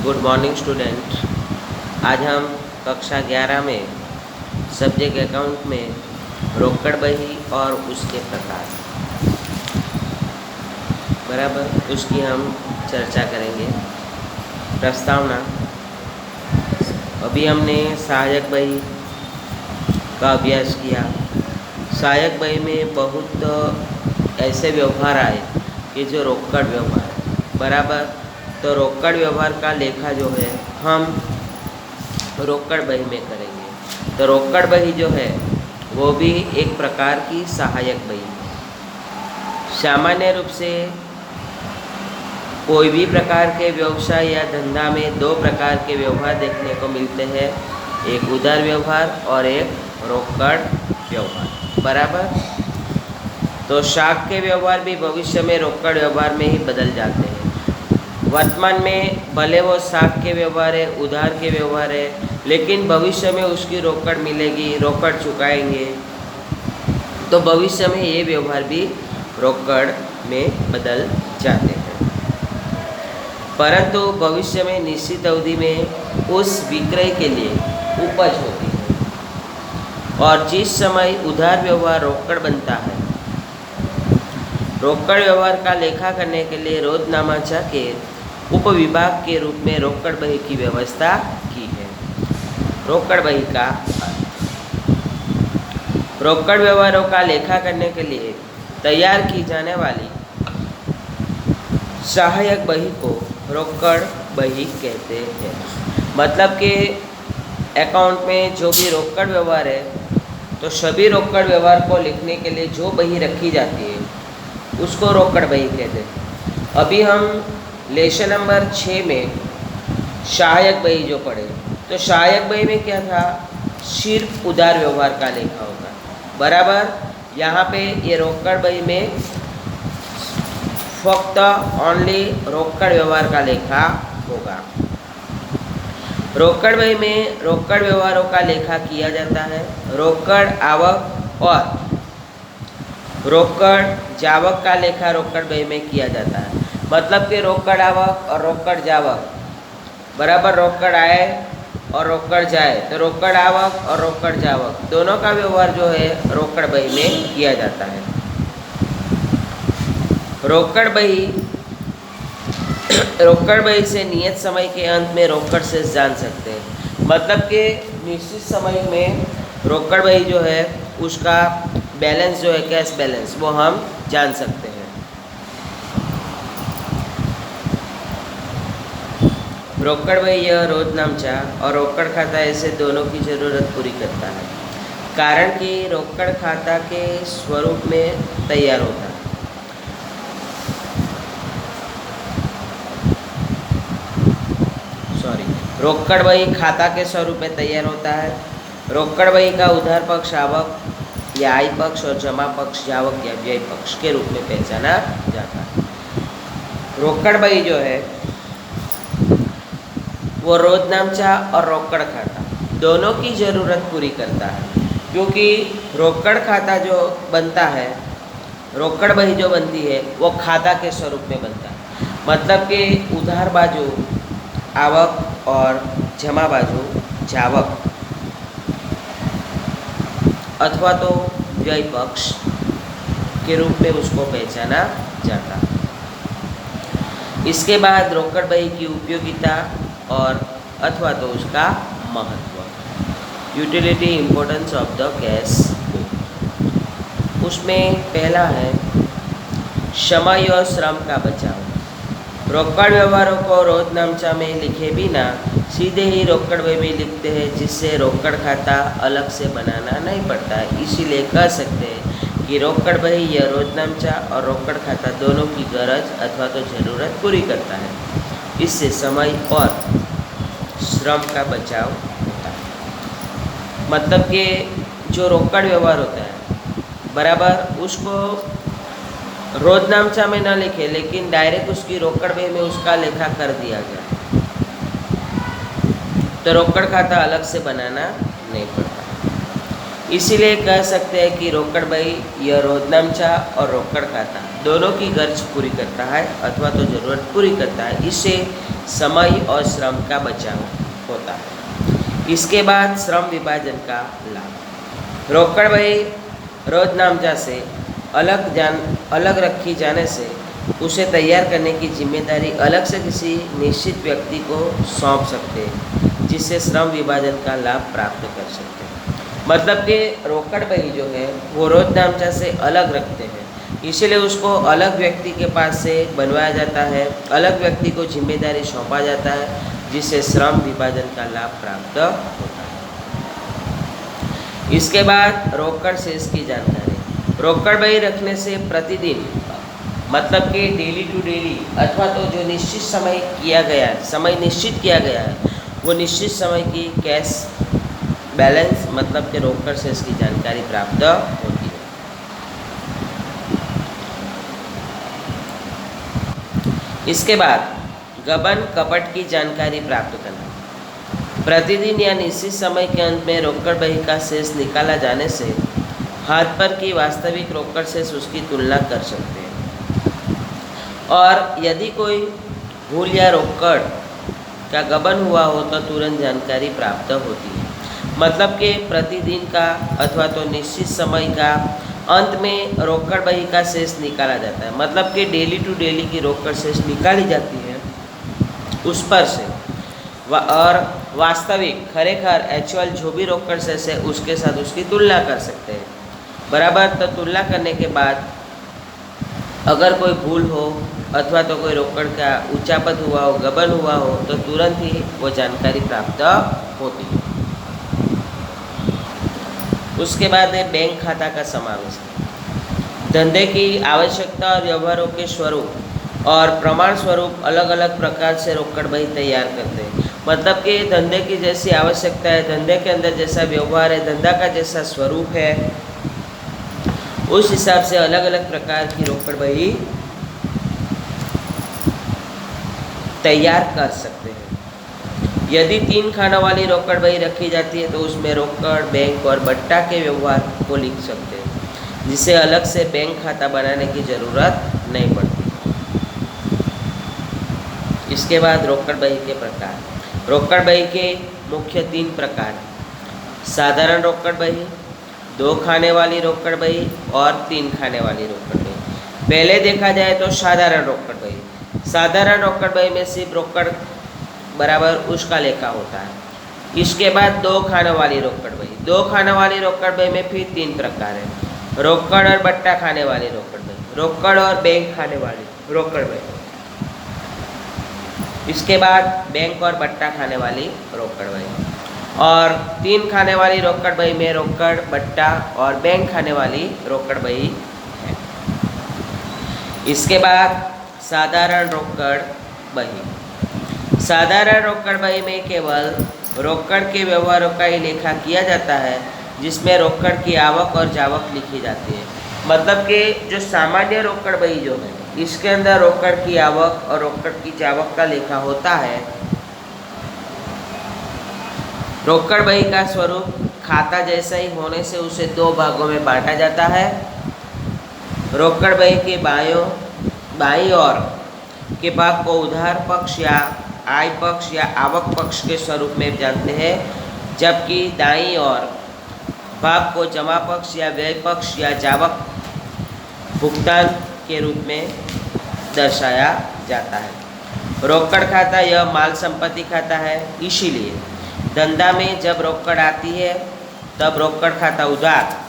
Good morning student. आज हम कक्षा 11 में सब्जेक्ट अकाउंट में रोकड़ बही और उसके प्रकार बराबर उसकी हम चर्चा करेंगे। प्रस्तावना। अभी हमने सहायक बही का अभ्यास किया। सहायक बही में बहुत ऐसे व्यवहार आए कि जो रोकड़ व्यवहार है बराबर। तो रोकड़ व्यवहार का लेखा जो है हम रोकड़ बही में करेंगे। तो रोकड़ बही जो है वो भी एक प्रकार की सहायक बही है। सामान्य रूप से कोई भी प्रकार के व्यवसाय या धंधा में दो प्रकार के व्यवहार देखने को मिलते हैं, एक उधार व्यवहार और एक रोकड़ व्यवहार बराबर। तो साख के व्यवहार भी भविष्य में रोकड़ व्यवहार में ही बदल जाते हैं। वर्तमान में भले वो साख के व्यवहार है, उधार के व्यवहार है, लेकिन भविष्य में उसकी रोकड़ मिलेगी, रोकड़ चुकाएंगे, तो भविष्य में ये व्यवहार भी रोकड़ में बदल जाते हैं। परंतु भविष्य में निश्चित अवधि में उस विक्रय के लिए उपज होती है और जिस समय उधार व्यवहार रोकड़ बनता है, रोकड़ व्यवहार का लेखा करने के लिए रोजनामाचा के उपविभाग के रूप में रोकड़ बही की व्यवस्था की है। रोकड़ बही का रोकड़ व्यवहारों का लेखा करने के लिए तैयार की जाने वाली सहायक बही को रोकड़ बही कहते हैं। मतलब कि अकाउंट में जो भी रोकड़ व्यवहार है, तो सभी रोकड़ व्यवहार को लिखने के लिए जो बही रखी जाती है उसको रोकड़ बही कहते हैं। अभी हम लेसन नंबर 6 में सहायक बही जो पढ़े, तो सहायक बही में क्या था, सिर्फ उधार व्यवहार का लेखा होगा बराबर। यहाँ पे ये रोकड़ बही में फक्त ओनली रोकड़ व्यवहार का लेखा होगा। रोकड़ बही में रोकड़ व्यवहारों का लेखा किया जाता है। रोकड़ आवक और रोकड़ जावक का लेखा रोकड़ बही में किया जाता है। मतलब कि रोकड़ आवक और रोकड़ जावक बराबर, रोकड़ आए और रोकड़ जाए, तो रोकड़ आवक और रोकड़ जावक दोनों का व्यवहार जो है रोकड़ बही में किया जाता है। रोकड़ बही से नियत समय के अंत में रोकड़ से जान सकते हैं। मतलब कि निश्चित समय में रोकड़ बही जो है उसका बैलेंस जो है, कैश बैलेंस, वो हम जान सकते हैं। रोकड़ बही यह रोजनामचा और रोकड़ खाता ऐसे दोनों की ज़रूरत पूरी करता है, कारण कि रोकड़ खाता के स्वरूप में तैयार होता है। रोकड़ बही खाता के स्वरूप में तैयार होता है। रोकड़ बही का उधार पक्ष आवक या आय पक्ष और जमा पक्ष जावक या व्यय पक्ष के रूप में पहचाना जाता है। रोकड़ बही जो है वो रोजनामचा और रोकड़ खाता दोनों की ज़रूरत पूरी करता है, क्योंकि रोकड़ खाता जो बनता है, रोकड़ बही जो बनती है वो खाता के स्वरूप में बनता है। मतलब कि उधार बाजू आवक और जमा बाजू जावक अथवा तो व्यय पक्ष के रूप में उसको पहचाना जाता है। इसके बाद रोकड़ बही की उपयोगिता और अथवा तो उसका महत्व, utility importance of the cash book. उसमें पहला है समय और श्रम का बचाव। रोकड़ व्यवहारों को रोजनामचा में लिखे बिना सीधे ही रोकड़ बही में लिखते हैं, जिससे रोकड़ खाता अलग से बनाना नहीं पड़ता है। इसीलिए कह सकते हैं कि रोकड़ बही या रोजनामचा और रोकड़ खाता दोनों की गरज अथवा तो ज़रूरत पूरी करता है। इससे समय और श्रम का बचाव होता है। मतलब कि जो रोकड़ व्यवहार होता है बराबर, उसको रोजनामचा में ना लिखे, लेकिन डायरेक्ट उसकी रोकड़ बही में उसका लेखा कर दिया जाए, तो रोकड़ खाता अलग से बनाना नहीं पड़ता। इसीलिए कह सकते हैं कि रोकड़ बही यह रोजनामचा और रोकड़ खाता दोनों की गर्ज पूरी करता है अथवा तो ज़रूरत पूरी करता है। इससे समय और श्रम का बचाव होता है। इसके बाद श्रम विभाजन का लाभ। रोकड़ बही रोजनामचा से अलग रखी जाने से उसे तैयार करने की जिम्मेदारी अलग से किसी निश्चित व्यक्ति को सौंप सकते हैं, जिससे श्रम विभाजन का लाभ प्राप्त कर सकते हैं। मतलब कि रोकड़ बही जो है वो रोजनामचा से अलग रखते हैं, इसीलिए उसको अलग व्यक्ति के पास से बनवाया जाता है, अलग व्यक्ति को जिम्मेदारी सौंपा जाता है, जिससे श्रम विभाजन का लाभ प्राप्त होता है। इसके बाद रोकड़ शेष की जानकारी। रोकड़ बही रखने से प्रतिदिन मतलब कि डेली टू डेली अथवा तो जो निश्चित समय किया गया है, समय निश्चित किया गया है, वो निश्चित समय की कैश बैलेंस मतलब कि रोकड़ शेष की जानकारी प्राप्त होती है। इसके बाद गबन कपट की जानकारी प्राप्त करना। प्रतिदिन या निश्चित समय के अंत में रोकड़ बही का शेष निकाला जाने से हाथ पर की वास्तविक रोकड़ शेष उसकी तुलना कर सकते हैं, और यदि कोई भूल या रोकड़ का गबन हुआ हो तो तुरंत जानकारी प्राप्त होती है। मतलब कि प्रतिदिन का अथवा तो निश्चित समय का अंत में रोकड़ बही का शेष निकाला जाता है, मतलब कि डेली टू डेली की रोकड़ शेष निकाली जाती है उस पर से और वास्तविक खरेखर एक्चुअल जो भी रोकड़ शेष है उसके साथ उसकी तुलना कर सकते हैं। बराबर, तो तुलना करने के बाद अगर कोई भूल हो अथवा तो कोई रोकड़ का उच्चापत हुआ हो, गबन हुआ हो, तो तुरंत ही वो जानकारी प्राप्त होती है। उसके बाद है बैंक खाता का समावेश। धंधे की आवश्यकता और व्यवहारों के स्वरूप और प्रमाण स्वरूप अलग अलग प्रकार से रोकड़ बही तैयार करते हैं। मतलब कि धंधे की जैसी आवश्यकता है, धंधे के अंदर जैसा व्यवहार है, धंधा का जैसा स्वरूप है, उस हिसाब से अलग अलग प्रकार की रोकड़ बही तैयार कर सकते हैं। यदि 3 खाना वाली रोकड़ बही रखी जाती है तो उसमें रोकड़, बैंक और बट्टा के व्यवहार को लिख सकते हैं, जिससे अलग से बैंक खाता बनाने की ज़रूरत नहीं पड़ती। इसके बाद रोकड़ बही के प्रकार। रोकड़ बही के मुख्य 3 प्रकार: साधारण रोकड़ बही, 2 खाने वाली रोकड़ बही और 3 खाने वाली रोकड़ बही। पहले देखा जाए तो साधारण रोकड़ बही। साधारण रोकड़ बही में सिर्फ रोकड़ बराबर उसका लेखा होता है। इसके बाद 2 खाने वाली रोकड़ बही। 2 खाने वाली रोकड़ बही में फिर 3 प्रकार है: रोकड़ और बट्टा खाने वाली रोकड़ बही, रोकड़ और बैंक खाने वाली रोकड़ बही। इसके बाद बैंक और बट्टा खाने वाली रोकड़ बही। और 3 खाने वाली रोकड़ बही में रोकड़, बट्टा और बैंक खाने वाली रोकड़ बही है। इसके बाद साधारण रोकड़ बही। साधारण रोकड़ बही में केवल रोकड़ के व्यवहारों का ही लेखा किया जाता है, जिसमें रोकड़ की आवक और जावक लिखी जाती है। मतलब कि जो सामान्य रोकड़ बही जो है, इसके अंदर रोकड़ की आवक और रोकड़ की जावक का लेखा होता है। रोकड़ बही का स्वरूप खाता जैसा ही होने से उसे 2 भागों में बांटा जाता है। रोकड़ बही के बाईं ओर के भाग को उधार पक्ष या आय पक्ष या आवक पक्ष के स्वरूप में जानते हैं, जबकि दाईं ओर भाग को जमा पक्ष या व्यय पक्ष या जावक भुगतान के रूप में दर्शाया जाता है। रोकड़ खाता यह माल संपत्ति खाता है, इसीलिए धंधा में जब रोकड़ आती है तब रोकड़ खाता उधार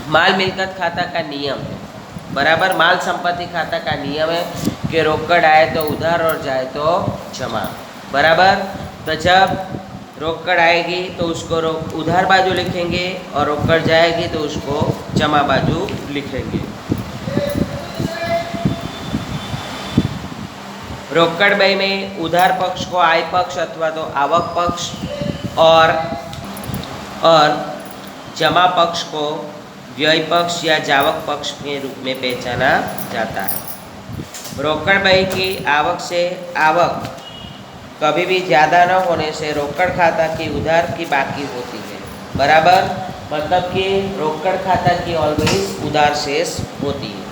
माल मिलकत खाता का नियम है। बराबर, माल संपत्ति खाता का नियम है कि रोकड़ आए तो उधार और जाए तो जमा। बराबर, तो जब रोकड़ आएगी तो उसको उधार बाजू लिखेंगे और रोकड़ जाएगी तो उसको जमा बाजू लिखेंगे। रोकड़ बही में उधार पक्ष को आय पक्ष अथवा तो आवक पक्ष और जमा पक्ष को व्यय पक्ष या जावक पक्ष के रूप में पहचाना जाता है। रोकड़ बही की आवक से आवक कभी भी ज़्यादा न होने से रोकड़ खाता की उधार की बाकी होती है। बराबर, मतलब कि रोकड़ खाता की ऑलवेज उधार शेष होती है।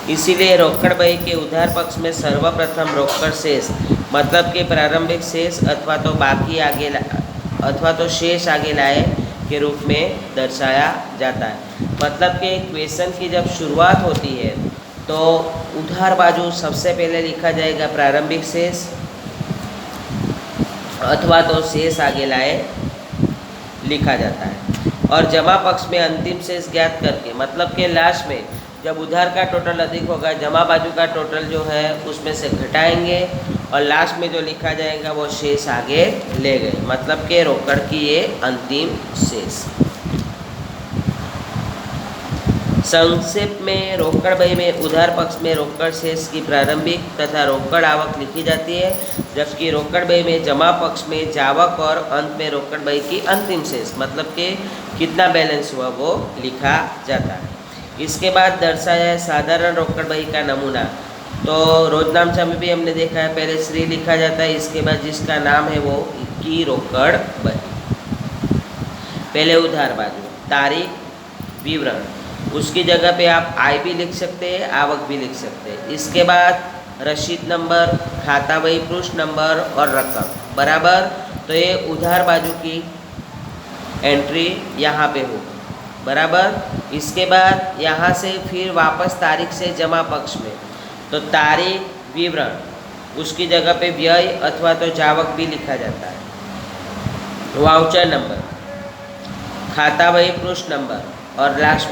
इसीलिए रोकड़ बही के उधार पक्ष में सर्वप्रथम रोकड़ शेष मतलब कि प्रारंभिक शेष अथवा तो बाकी आगे अथवा तो शेष आगे लाए के रूप में दर्शाया जाता है। मतलब कि क्वेश्चन की जब शुरुआत होती है तो उधार बाजू सबसे पहले लिखा जाएगा प्रारंभिक शेष अथवा तो शेष आगे लाए लिखा जाता है। और जमा पक्ष में अंतिम शेष ज्ञात करके मतलब कि लास्ट में जब उधार का टोटल अधिक होगा जमा बाजू का टोटल जो है उसमें से घटाएंगे और लास्ट में जो लिखा जाएगा वो शेष आगे ले गए, मतलब कि रोकड़ की ये अंतिम शेष। संक्षेप में रोकड़ बही में उधार पक्ष में रोकड़ शेष की प्रारंभिक तथा रोकड़ आवक लिखी जाती है, जबकि रोकड़ बही में जमा पक्ष में जावक और अंत में रोकड़ बही की अंतिम शेष मतलब कि कितना बैलेंस हुआ वो लिखा जाता है। इसके बाद दर्शाया है साधारण रोकड़ बही का नमूना। तो रोजनामचा में भी हमने देखा है पहले श्री लिखा जाता है, इसके बाद जिसका नाम है वो की रोकड़ बही। पहले उधार बाजू तारीख विवरण, उसकी जगह पे आप आई भी लिख सकते हैं आवक भी लिख सकते हैं। इसके बाद रसीद नंबर खाता बही पृष्ठ नंबर और रकम बराबर। तो ये उधार बाजू की एंट्री यहाँ पे होगी बराबर। इसके बाद यहाँ से फिर वापस तारीख से जमा पक्ष में तो तारीख विवरण उसकी जगह पे व्यय अथवा तो जावक भी लिखा जाता है। वाउचर नंबर खाता बही पृष्ठ नंबर और लास्ट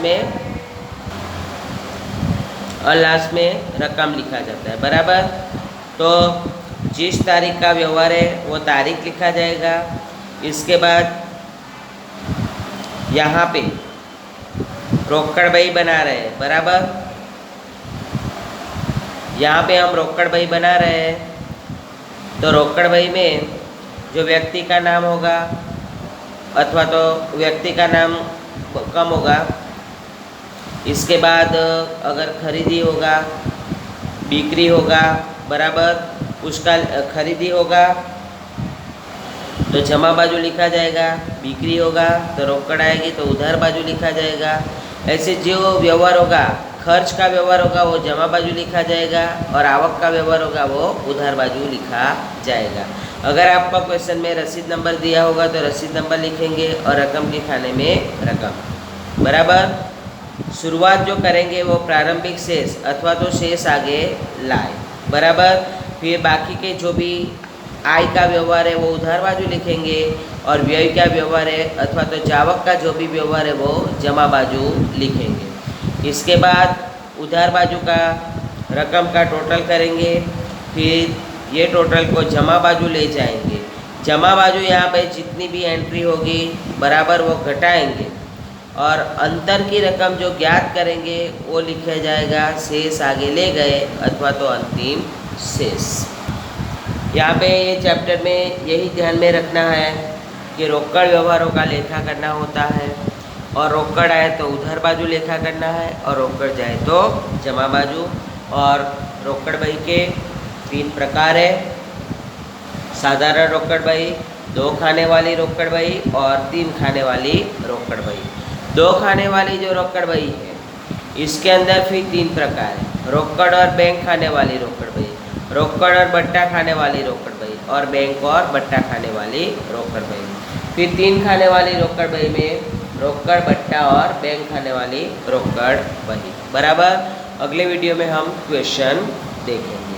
में रकम लिखा जाता है बराबर। तो जिस तारीख का व्यवहार है वो तारीख लिखा जाएगा। इसके बाद यहाँ पे रोकड़ बही बना रहे हैं बराबर। यहाँ पे हम रोकड़ बही बना रहे हैं तो रोकड़ बही में जो व्यक्ति का नाम होगा अथवा तो व्यक्ति का नाम कम होगा। इसके बाद अगर खरीदी होगा बिक्री होगा बराबर, उसका खरीदी होगा तो जमा बाजू लिखा जाएगा, बिक्री होगा तो रोकड़ आएगी तो उधार बाजू लिखा जाएगा। ऐसे जो व्यवहार होगा खर्च का व्यवहार होगा वो जमा बाजू लिखा जाएगा और आवक का व्यवहार होगा वो उधार बाजू लिखा जाएगा। अगर आपका क्वेश्चन में रसीद नंबर दिया होगा तो रसीद नंबर लिखेंगे और रकम के खाने में रकम बराबर। शुरुआत जो करेंगे वो प्रारंभिक शेष अथवा तो शेष आगे लाए बराबर। फिर बाकी के जो भी आय का व्यवहार है वो उधार बाजू लिखेंगे और व्यय का व्यवहार है अथवा तो जावक का जो भी व्यवहार है वो जमा बाजू लिखेंगे। इसके बाद उधार बाजू का रकम का टोटल करेंगे, फिर ये टोटल को जमा बाजू ले जाएंगे। जमा बाजू यहाँ पे जितनी भी एंट्री होगी बराबर वो घटाएंगे और अंतर की रकम जो ज्ञात करेंगे वो लिखा जाएगा शेष आगे ले गए अथवा तो अंतिम शेष। यहाँ पे ये चैप्टर में यही ध्यान में रखना है कि रोकड़ व्यवहारों का लेखा करना होता है और रोकड़ आए तो उधार बाजू लेखा करना है और रोकड़ जाए तो जमा बाजू। और रोकड़ बही के 3 प्रकार है, साधारण रोकड़ बही, 2 खाने वाली रोकड़ बही और 3 खाने वाली रोकड़ बही। 2 खाने वाली जो रोकड़ बही है इसके अंदर फिर 3 प्रकार है, रोकड़ और बैंक खाने वाली रोकड़ बही, रोकड़ और बट्टा खाने वाली रोकड़ बही और बैंक और बट्टा खाने वाली रोकड़ बही। फिर 3 खाने वाली रोकड़ बही में रोकड़ बट्टा और बैंक खाने वाली रोकड़ बही बराबर। अगले वीडियो में हम क्वेश्चन देखेंगे।